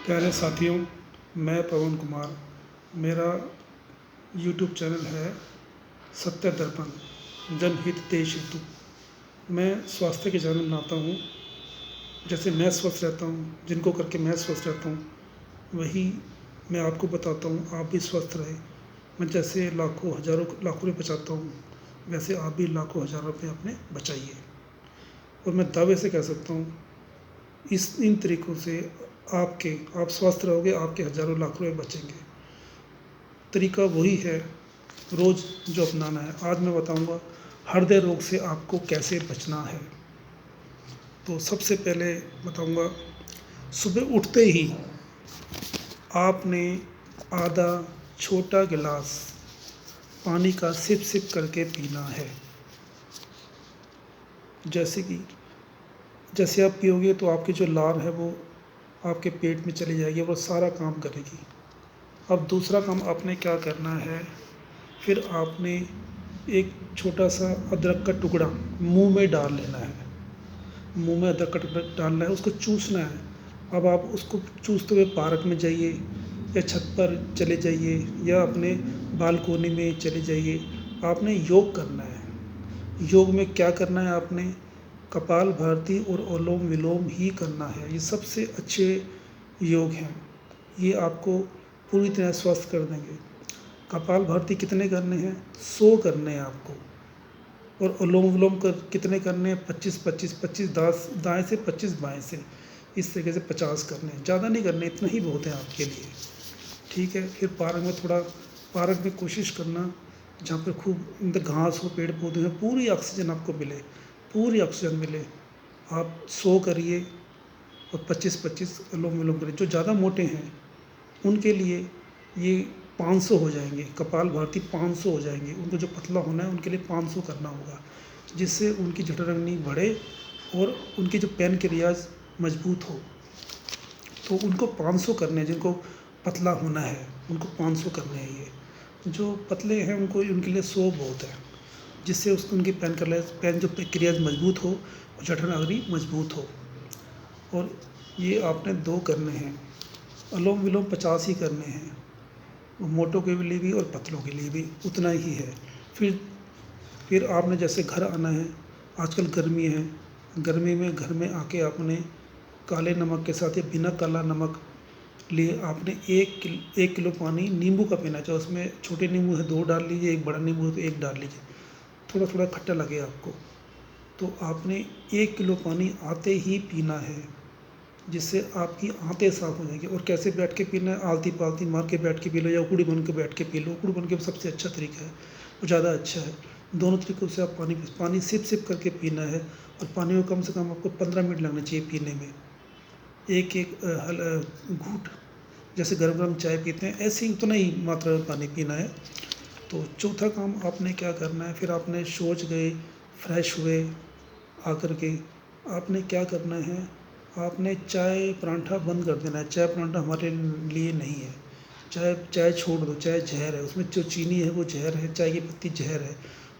प्यारे साथियों, मैं पवन कुमार। मेरा यूट्यूब चैनल है सत्य दर्पण जनहित देश हेतु। मैं स्वास्थ्य के चैनल बनाता हूँ। जैसे मैं स्वस्थ रहता हूँ, जिनको करके मैं स्वस्थ रहता हूँ, वही मैं आपको बताता हूँ, आप भी स्वस्थ रहे। मैं जैसे लाखों हज़ारों लाखों रुपये बचाता हूँ, वैसे आप भी लाखों हज़ारों रुपये अपने बचाइए। और मैं दावे से कह सकता हूँ, इन तरीक़ों से आप स्वस्थ रहोगे, आपके हज़ारों लाखों रुपये बचेंगे। तरीका वही है रोज़ जो अपनाना है। आज मैं बताऊंगा हृदय रोग से आपको कैसे बचना है। तो सबसे पहले बताऊंगा, सुबह उठते ही आपने आधा छोटा गिलास पानी का सिप सिप करके पीना है। जैसे आप पियोगे तो आपकी जो लार है वो आपके पेट में चली जाएगी, वो सारा काम करेगी। अब दूसरा काम आपने क्या करना है, फिर आपने एक छोटा सा अदरक का टुकड़ा मुंह में डाल लेना है। मुंह में अदरक का टुकड़ा डालना है, उसको चूसना है। अब आप उसको चूसते हुए पार्क में जाइए, या छत पर चले जाइए, या अपने बालकोनी में चले जाइए। आपने योग करना है। योग में क्या करना है, आपने कपाल भारती और अनुलोम विलोम ही करना है। ये सबसे अच्छे योग हैं, ये आपको पूरी तरह स्वस्थ कर देंगे। कपाल भारती कितने करने हैं? 100 करने हैं आपको। और अनुलोम विलोम कितने करने हैं? 25-25 दाएं से 25 बाएं से, इस तरीके से 50 करने हैं। ज़्यादा नहीं करने, इतना ही बहुत है आपके लिए। ठीक है। फिर पार्क में कोशिश करना जहाँ पर खूब घास हो, पेड़ पौधे हैं, पूरी ऑक्सीजन आपको मिले, पूरी ऑक्सीजन मिले। आप 100 करिए और 25-25 अनुलोम विलोम करिए। जो ज़्यादा मोटे हैं उनके लिए ये 500 हो जाएंगे, कपाल भारती 500 हो जाएंगे। उनको जो पतला होना है उनके लिए 500 करना होगा, जिससे उनकी जठराग्नि बढ़े और उनकी जो पैनक्रियाज मजबूत हो। तो उनको 500 करने हैं। जिनको पतला होना है उनको 500 करने हैं। ये जो पतले हैं उनके लिए 100 बहुत है, जिससे उनकी पैनक्रियाज मजबूत हो और जठराग्नि मजबूत हो। और ये आपने 2 करने हैं। अनुलोम विलोम 50 ही करने हैं, मोटों के लिए भी और पतलों के लिए भी उतना ही है। फिर आपने जैसे घर आना है, आजकल गर्मी है, गर्मी में घर में आके आपने काले नमक के साथ या बिना काला नमक लिए आपने 1 किलो पानी नींबू का पीना चाहिए। उसमें छोटे नींबू है 2 डाल लीजिए, एक बड़ा नींबू है तो 1 डाल लीजिए। थोड़ा थोड़ा खट्टा लगे आपको, तो आपने 1 किलो पानी आते ही पीना है, जिससे आपकी आंतें साफ़ हो जाएंगी। और कैसे बैठ के पीना है? आलती पालती मार के बैठ के पी लो, या उकड़ी बन के बैठ के पी लो। उकड़ी बन के सबसे अच्छा तरीका है, वो ज़्यादा अच्छा है। दोनों तरीक़ों से आप पानी सिप सिप करके पीना है। और पानी को कम से कम आपको 15 मिनट लगना चाहिए पीने में, एक घूंट। जैसे गर्म गर्म चाय पीते हैं ऐसे ही उतना ही मात्रा में पानी पीना है। तो चौथा काम आपने क्या करना है, फिर आपने शौच गए, फ्रेश हुए, आकर के आपने क्या करना है, आपने चाय परांठा बंद कर देना है। चाय परांठा हमारे लिए नहीं है। चाय छोड़ दो, चाय जहर है। उसमें जो चीनी है वो जहर है, चाय की पत्ती जहर है,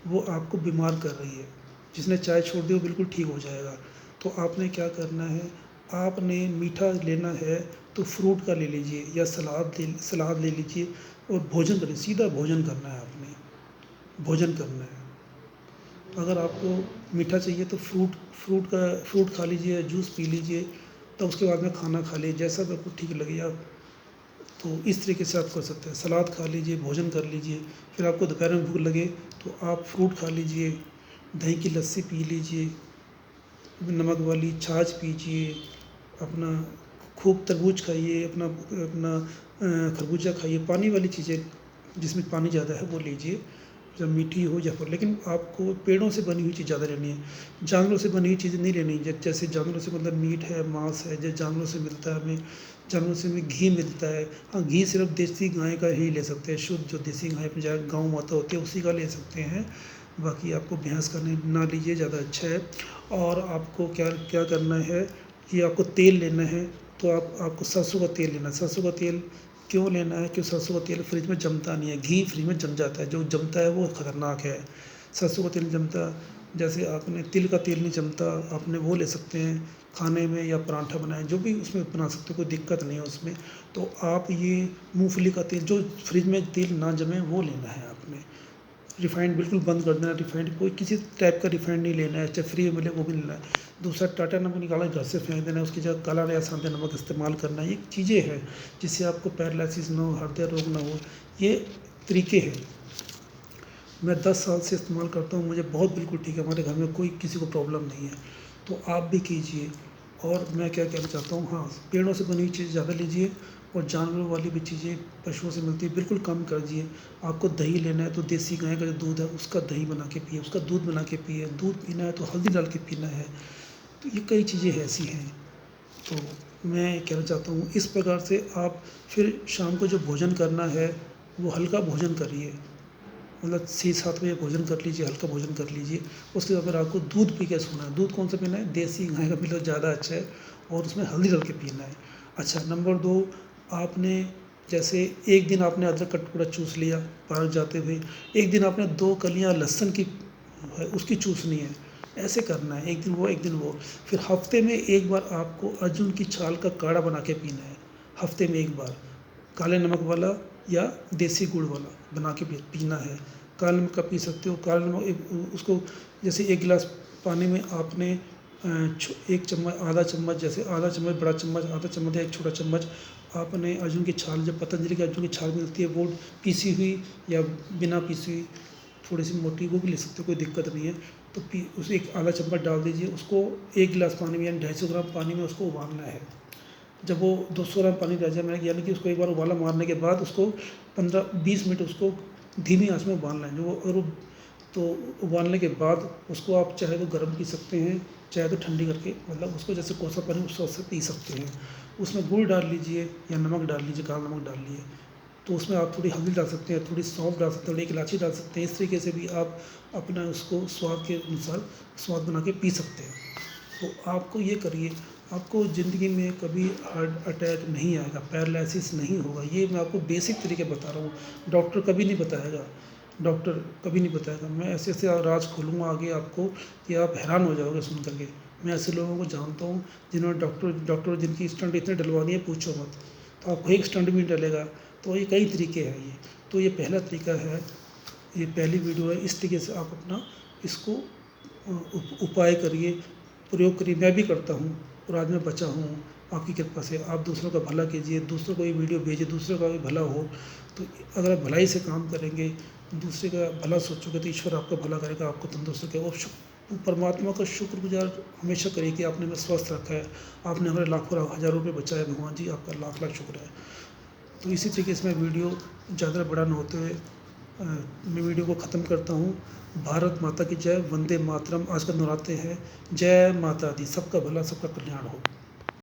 वो आपको बीमार कर रही है। जिसने चाय छोड़ दी वो बिल्कुल ठीक हो जाएगा। तो आपने क्या करना है, आपने मीठा लेना है तो फ्रूट का ले लीजिए, या सलाद ले लीजिए और भोजन करिए। सीधा भोजन करना है, आपने भोजन करना है। अगर आपको मीठा चाहिए तो फ्रूट खा लीजिए, जूस पी लीजिए, तब उसके बाद में खाना खा लीजिए, जैसा भी आपको ठीक लगे। आप तो इस तरीके से आप कर सकते हैं। सलाद खा लीजिए, भोजन कर लीजिए। फिर आपको दोपहर में भूख लगे तो आप फ्रूट खा लीजिए, दही की लस्सी पी लीजिए, नमक वाली छाछ पीजिए, अपना खूब तरबूज खाइए, अपना खरबूजा खाइए। पानी वाली चीज़ें जिसमें पानी ज़्यादा है वो लीजिए, जब मीठी हो या फिर। लेकिन आपको पेड़ों से बनी हुई चीज़ ज़्यादा लेनी है, जानवरों से बनी हुई चीज़ें नहीं लेनी है। जैसे जानवरों से मतलब मीट है, मांस है, जो जानवरों से मिलता है, हमें जानवरों से हमें घी मिलता है। हाँ, घी सिर्फ देसी गाय का ही ले सकते हैं, शुद्ध जो देसी गाय अपनी जगह गाँव माता होती है उसी का ले सकते हैं। बाकी आपको भैंस का नहीं ना लीजिए, ज़्यादा अच्छा है। और आपको क्या क्या करना है, ये आपको तेल लेना है, तो आपको सरसों का तेल लेना है। सरसों का तेल क्यों लेना है? क्योंकि सरसों का तेल फ्रिज में जमता नहीं है। घी फ्रिज में जम जाता है, जो जमता है वो ख़तरनाक है। सरसों का तेल जमता जैसे आपने तिल का तेल नहीं जमता, आपने वो ले सकते हैं खाने में, या पराठा बनाएं, जो भी उसमें बना सकते हो, कोई दिक्कत नहीं है उसमें। तो आप ये मूंगफली का तेल, जो फ्रिज में तेल ना जमे, वो लेना है आपने। रिफाइंड बिल्कुल बंद कर देना, रिफाइंड कोई किसी टाइप का रिफाइंड नहीं लेना है, चाहे फ्री में मिले वो भी नहीं लेना है। दूसरा, टाटा नमक निकाला घर से फेंक देना है, उसकी जगह काला या सादा नमक इस्तेमाल करना है। ये चीज़ें हैं जिससे आपको पैरालिसिस ना हो, हृदय रोग ना हो, ये तरीके हैं। मैं 10 साल से इस्तेमाल करता हूँ, मुझे बहुत बिल्कुल ठीक है, हमारे घर में कोई किसी को प्रॉब्लम नहीं है। तो आप भी कीजिए। और मैं क्या कहना चाहता हूँ, हाँ, पेड़ों से बनी हुई चीज़ ज़्यादा लीजिए, और जानवरों वाली भी चीज़ें पशुओं से मिलती है बिल्कुल कम कर दिए। आपको दही लेना है तो देसी गाय का जो दूध है उसका दही बना के पिए, उसका दूध बना के पिए। दूध पीना है तो हल्दी डाल के पीना है। तो ये कई चीज़ें ऐसी हैं। तो मैं कहना चाहता हूँ इस प्रकार से आप फिर शाम को जो भोजन करना है वो हल्का भोजन करिए, मतलब 6-7 बजे भोजन कर लीजिए, हल्का भोजन कर लीजिए। उसके बाद फिर आपको दूध पी के सोना है। दूध कौन सा पीना है? देसी गाय का पी लो, ज़्यादा अच्छा है, और उसमें हल्दी डाल के पीना है। अच्छा, नंबर 2, आपने जैसे एक दिन आपने अदरक का टुकड़ा चूस लिया पार्क जाते हुए, एक दिन आपने 2 कलियाँ लहसुन की उसकी चूसनी है, ऐसे करना है, एक दिन वो एक दिन वो। फिर हफ्ते में एक बार आपको अर्जुन की छाल का काढ़ा बना के पीना है, हफ्ते में एक बार, काले नमक वाला या देसी गुड़ वाला बना के पीना है। काला नमक का पी सकते हो, काला नमक उसको जैसे 1 गिलास पानी में आपने 1 चम्मच, आधा चम्मच, जैसे आधा चम्मच बड़ा चम्मच, आधा चम्मच या 1 छोटा चम्मच आपने अर्जुन की छाल, जब पतंजलि की अर्जुन की छाल मिलती है वो पीसी हुई या बिना पीसी हुई, थोड़ी सी मोटी, वो भी ले सकते हो, कोई दिक्कत नहीं है। तो उसे एक आधा चम्मच डाल दीजिए, उसको 1 गिलास पानी में यानी 250 ग्राम पानी में उसको उबालना है। जब वो 200 ग्राम पानी रह जाए, मैंने यानी कि उसको एक बार उबाला मारने के बाद उसको 15-20 मिनट उसको धीमी आंच में उबालना है। जो वो और तो उबालने के बाद उसको आप चाहे तो गर्म पी सकते हैं, चाहे तो ठंडी करके, मतलब उसको जैसे कोसा पानी उस हिसाब से पी सकते हैं। उसमें गुड़ डाल लीजिए या नमक डाल लीजिए, काला नमक डाल लीजिए। तो उसमें आप थोड़ी हल्दी डाल सकते हैं, थोड़ी सौंफ डाल सकते हैं, 1 इलायची डाल सकते हैं। इस तरीके से भी आप अपना उसको स्वाद के अनुसार स्वाद बना के पी सकते हैं। तो आपको ये करिए, आपको ज़िंदगी में कभी हार्ट अटैक नहीं आएगा, पैरालिसिस नहीं होगा। ये मैं आपको बेसिक तरीके बता रहा हूँ, डॉक्टर कभी नहीं बताएगा, डॉक्टर कभी नहीं बताएगा। मैं ऐसे ऐसे राज खोलूँगा आगे आपको कि आप हैरान हो जाओगे सुन करके। मैं ऐसे लोगों को जानता हूँ जिन्होंने डॉक्टर जिनकी स्टंट इतने डलवा दिए पूछो मत। तो आपको एक स्टंट भी नहीं डलेगा। तो ये कई तरीके हैं ये। तो ये पहला तरीका है, ये पहली वीडियो है, इस तरीके से आप अपना इसको उपाय करिए, प्रयोग करिए। मैं भी करता हूँ और आज मैं बचा हूँ आपकी कृपा से। आप दूसरों का भला कीजिए, दूसरों को ये वीडियो भेजिए, दूसरों का भी भला हो। तो अगर आप भलाई से काम करेंगे, दूसरे का भला सोचोगे, तो ईश्वर आपका भला करेगा, आपको तंदुरुस्त रखेगा। और परमात्मा का शुक्रगुजार हमेशा करिए कि आपने हमें स्वस्थ रखा है, आपने हमारे लाखों हज़ारों रुपये बचाए। भगवान जी आपका लाख लाख शुक्र है। तो इसी तरीके से मैं वीडियो ज़्यादा बड़ा न होते हुए मैं वीडियो को ख़त्म करता हूँ। भारत माता की जय, वंदे मातरम। आज का नवरात्रि है। जय माता दी, सबका भला सबका कल्याण हो।